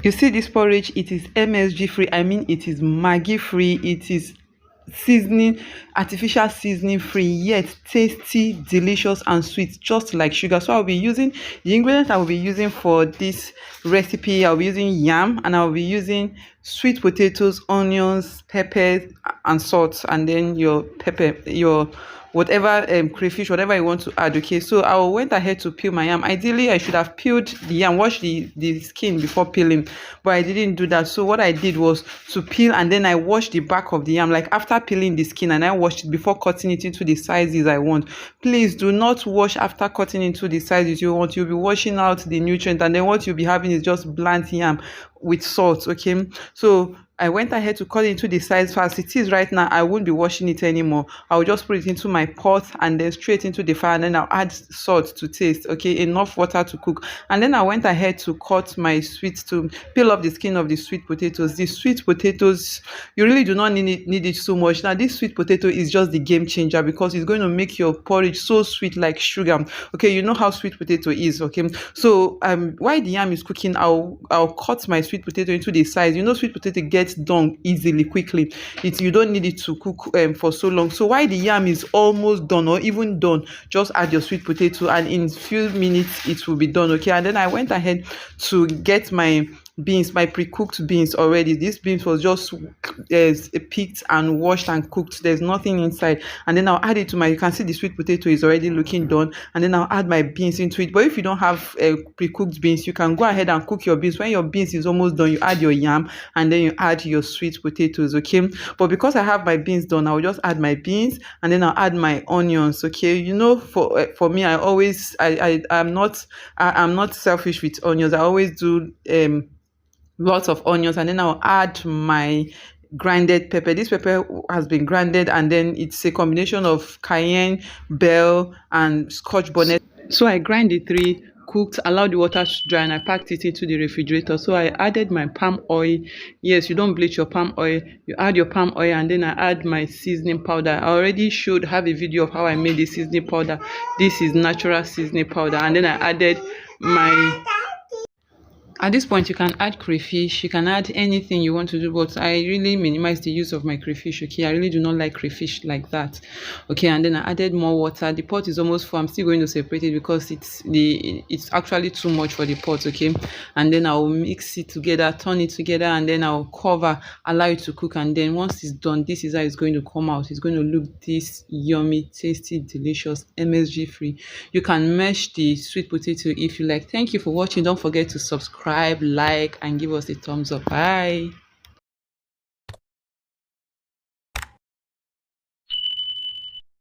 You see this porridge, it is MSG free. I mean, it is maggi free. It is seasoning, artificial seasoning free, yet tasty, delicious and sweet, just like sugar. So I'll be using the ingredients I will be using for this recipe. I'll be using yam, and I'll be using sweet potatoes, onions, peppers and salt, and then your pepper, your whatever crayfish, whatever you want to add. Okay, so I went ahead to peel my yam. Ideally I should have peeled the yam, washed the skin before peeling, but I didn't do that. So what I did was to peel, and then I washed the back of the yam, like after peeling the skin, and I washed it before cutting it into the sizes I want. Please do not wash after cutting into the sizes you want. You'll be washing out the nutrient, and then what you'll be having is just bland yam with salt. Okay, so I went ahead to cut it into the size fast it is right now. I won't be washing it anymore. I'll just put it into my pot and then straight into the fire, and then I'll add salt to taste. Okay, enough water to cook. And then I went ahead to cut my to peel off the skin of the sweet potatoes. The sweet potatoes, you really do not need it so much. Now this sweet potato is just the game changer, because it's going to make your porridge so sweet like sugar. Okay, you know how sweet potato is. Okay, so while the yam is cooking, I'll cut my sweet potato into the size. You know, sweet potato gets done easily, quickly. You don't need it to cook for so long. So while the yam is almost done or even done, just add your sweet potato, and in few minutes it will be done. Okay, and then I went ahead to get my beans, my pre-cooked beans already. This beans was just picked and washed and cooked. There's nothing inside. And then I'll add it to my, you can see the sweet potato is already looking done, and then I'll add my beans into it. But if you don't have pre-cooked beans, you can go ahead and cook your beans. When your beans is almost done, you add your yam, and then you add your sweet potatoes. Okay, but because I have my beans done, I'll just add my beans, and then I'll add my onions. Okay, you know, for me, I always I'm not selfish with onions. I always do lots of onions, and then I'll add my grinded pepper. This pepper has been grinded, and then it's a combination of cayenne, bell and scotch bonnet. So I grind the three, cooked, allowed the water to dry, and I packed it into the refrigerator. So I added my palm oil. Yes, you don't bleach your palm oil. You add your palm oil, and then I add my seasoning powder. I already have a video of how I made the seasoning powder. This is natural seasoning powder. And then I added my, at this point you can add crayfish, you can add anything you want to do, but I really minimize the use of my crayfish. Okay, I really do not like crayfish like that. Okay, and then I added more water. The pot is almost full. I'm still going to separate it because it's actually too much for the pot. Okay, and then I'll mix it together, turn it together, and then I'll cover, allow it to cook. And then once it's done, this is how it's going to come out. It's going to look this yummy, tasty, delicious, MSG free. You can mash the sweet potato if you like. Thank you for watching. Don't forget to subscribe, like, and give us a thumbs up. Bye.